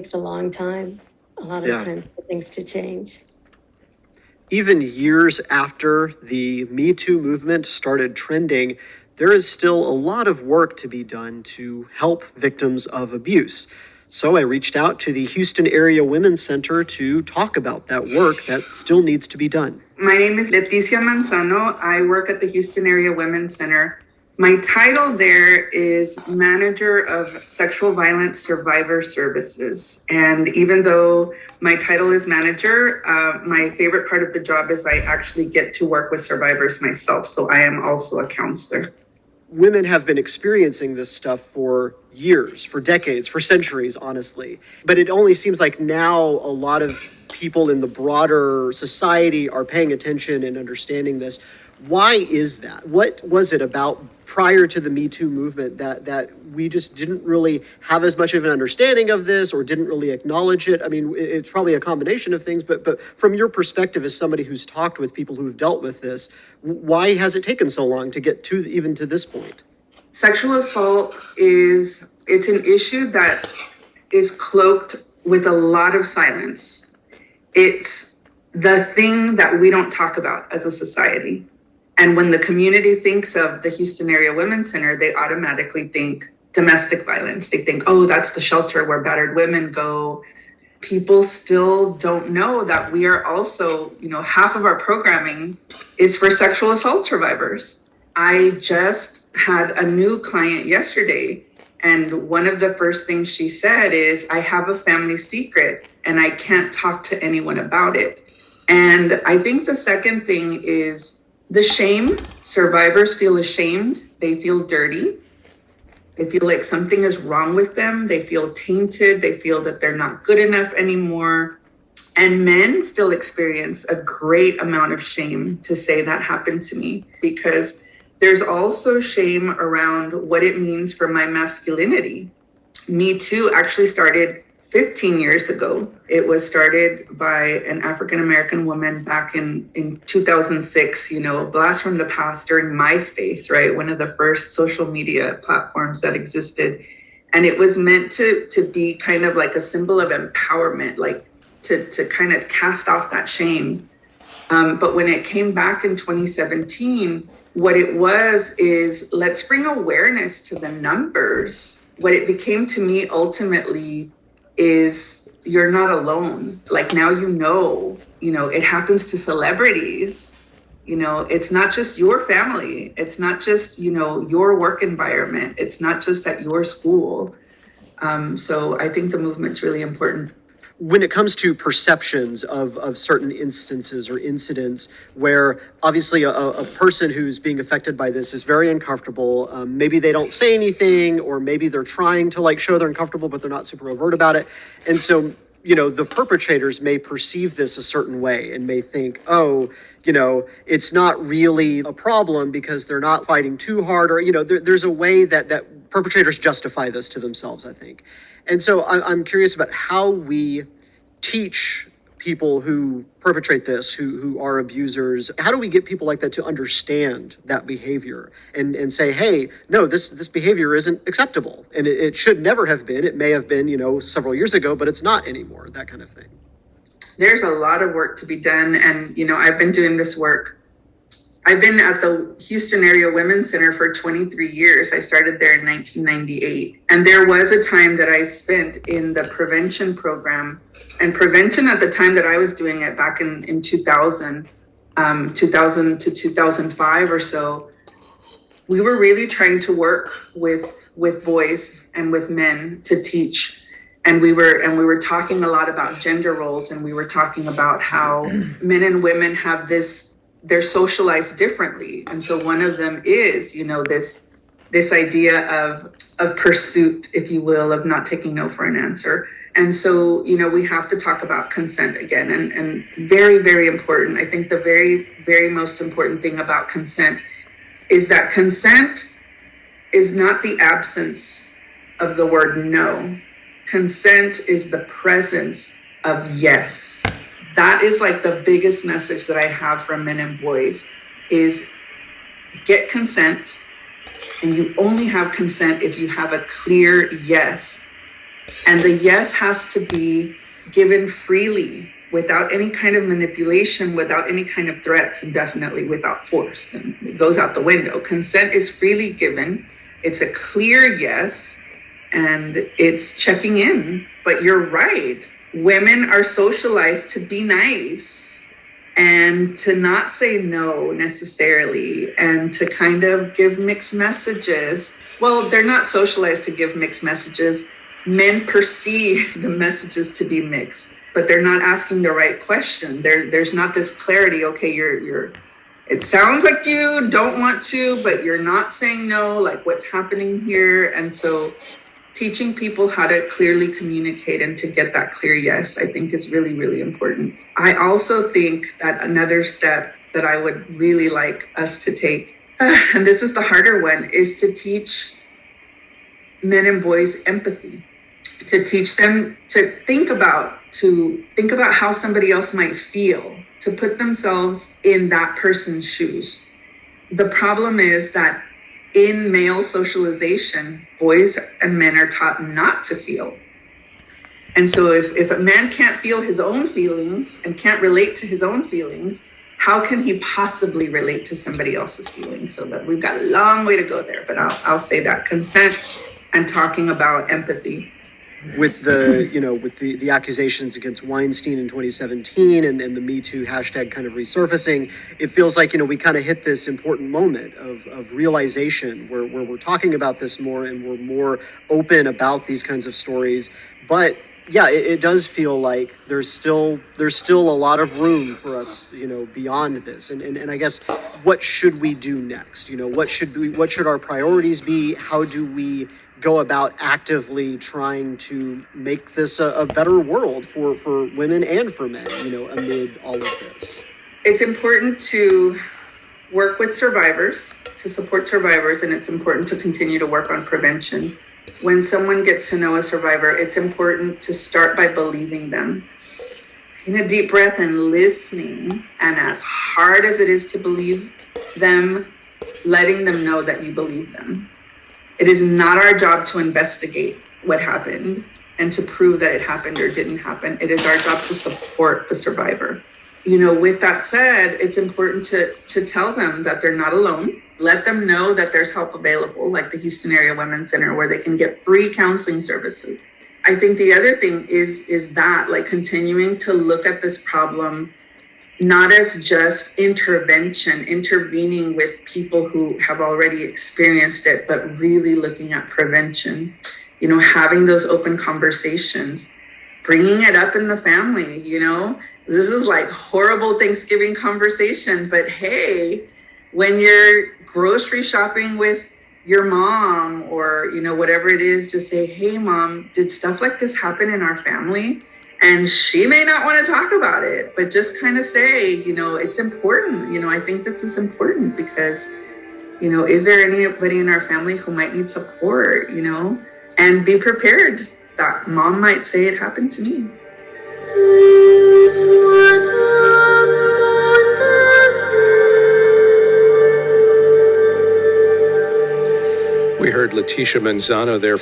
takes a long time, a lot of time for things to change. Even years after the Me Too movement started trending, there is still a lot of work to be done to help victims of abuse. So I reached out to the Houston Area Women's Center to talk about that work that still needs to be done. My name is Leticia Manzano. I work at the Houston Area Women's Center. My title there is Manager of Sexual Violence Survivor Services. And even though my title is manager, my favorite part of the job is I actually get to work with survivors myself. So I am also a counselor. Women have been experiencing this stuff for years, for decades, for centuries, honestly. But it only seems like now a lot of people in the broader society are paying attention and understanding this. Why is that? What was it about prior to the Me Too movement that we just didn't really have as much of an understanding of this or didn't really acknowledge it? I mean, it's probably a combination of things, but from your perspective as somebody who's talked with people who've dealt with this, why has it taken so long to get to even to this point? Sexual assault it's an issue that is cloaked with a lot of silence. It's the thing that we don't talk about as a society. And when the community thinks of the Houston Area Women's Center, they automatically think domestic violence. They think, oh, that's the shelter where battered women go. People still don't know that we are also, half of our programming is for sexual assault survivors. I just had a new client yesterday, and one of the first things she said is, I have a family secret and I can't talk to anyone about it. And I think the second thing is the shame. Survivors feel ashamed. They feel dirty. They feel like something is wrong with them. They feel tainted. They feel that they're not good enough anymore. And men still experience a great amount of shame to say that happened to me, because there's also shame around what it means for my masculinity. Me Too actually started 15 years ago. It was started by an African-American woman back in 2006, blast from the past during MySpace, right? One of the first social media platforms that existed. And it was meant to be kind of like a symbol of empowerment, like to kind of cast off that shame. But when it came back in 2017, what it was is, let's bring awareness to the numbers. What it became to me ultimately is, you're not alone. Like, now it happens to celebrities. It's not just your family. It's not just, your work environment. It's not just at your school. So I think the movement's really important. When it comes to perceptions of certain instances or incidents where obviously a person who's being affected by this is very uncomfortable, maybe they don't say anything, or maybe they're trying to show they're uncomfortable, but they're not super overt about it. And so, the perpetrators may perceive this a certain way and may think, oh, it's not really a problem because they're not fighting too hard, or, there's a way that perpetrators justify this to themselves, I think. And so I'm curious about how we teach people who perpetrate this, who are abusers. How do we get people like that to understand that behavior and say, hey, no, this behavior isn't acceptable, and it should never have been. It may have been, several years ago, but it's not anymore, that kind of thing. There's a lot of work to be done. And, I've been doing this work. I've been at the Houston Area Women's Center for 23 years. I started there in 1998. And there was a time that I spent in the prevention program. And prevention at the time that I was doing it back in 2000 to 2005 or so, we were really trying to work with boys and with men to teach. And we were talking a lot about gender roles, and we were talking about how men and women have they're socialized differently. And so one of them is, this idea of pursuit, if you will, of not taking no for an answer. And so, we have to talk about consent again, and very, very important. I think the very, very most important thing about consent is that consent is not the absence of the word no. Consent is the presence of yes. That is like the biggest message that I have for men and boys is, get consent, and you only have consent if you have a clear yes. And the yes has to be given freely, without any kind of manipulation, without any kind of threats, and definitely without force. And it goes out the window. Consent is freely given. It's a clear yes, and it's checking in. But you're right. Women are socialized to be nice and to not say no necessarily, and to kind of give mixed messages. Well, they're not socialized to give mixed messages. Men perceive the messages to be mixed, but they're not asking the right question. There's not this clarity. Okay, you're it sounds like you don't want to, but you're not saying no, like what's happening here. And so teaching people how to clearly communicate and to get that clear yes, I think is really, really important. I also think that another step that I would really like us to take, and this is the harder one, is to teach men and boys empathy, to teach them to think about how somebody else might feel, to put themselves in that person's shoes. The problem is that in male socialization, boys and men are taught not to feel. And so if a man can't feel his own feelings and can't relate to his own feelings, how can he possibly relate to somebody else's feelings? So that we've got a long way to go there, but I'll say that consent and talking about empathy. With the accusations against Weinstein in 2017 and the Me Too hashtag kind of resurfacing, it feels like, we kind of hit this important moment of realization where we're talking about this more and we're more open about these kinds of stories. But yeah, it does feel like there's still a lot of room for us, beyond this. And I guess, what should we do next? What should our priorities be? How do we go about actively trying to make this a better world for women and for men, amid all of this? It's important to work with survivors, to support survivors, and it's important to continue to work on prevention. When someone gets to know a survivor, it's important to start by believing them. Taking a deep breath and listening, and as hard as it is to believe them, letting them know that you believe them. It is not our job to investigate what happened and to prove that it happened or didn't happen. It is our job to support the survivor. With that said, it's important to tell them that they're not alone. Let them know that there's help available, like the Houston Area Women's Center, where they can get free counseling services. I think the other thing is that, like, continuing to look at this problem not as just intervening with people who have already experienced it, but really looking at prevention, having those open conversations, bringing it up in the family. This is like horrible Thanksgiving conversation, but hey, when you're grocery shopping with your mom or, whatever it is, just say, hey, Mom, did stuff like this happen in our family? And she may not want to talk about it, but just kind of say, it's important. I think this is important because, is there anybody in our family who might need support, and be prepared that Mom might say it happened to me. We heard Leticia Manzano there.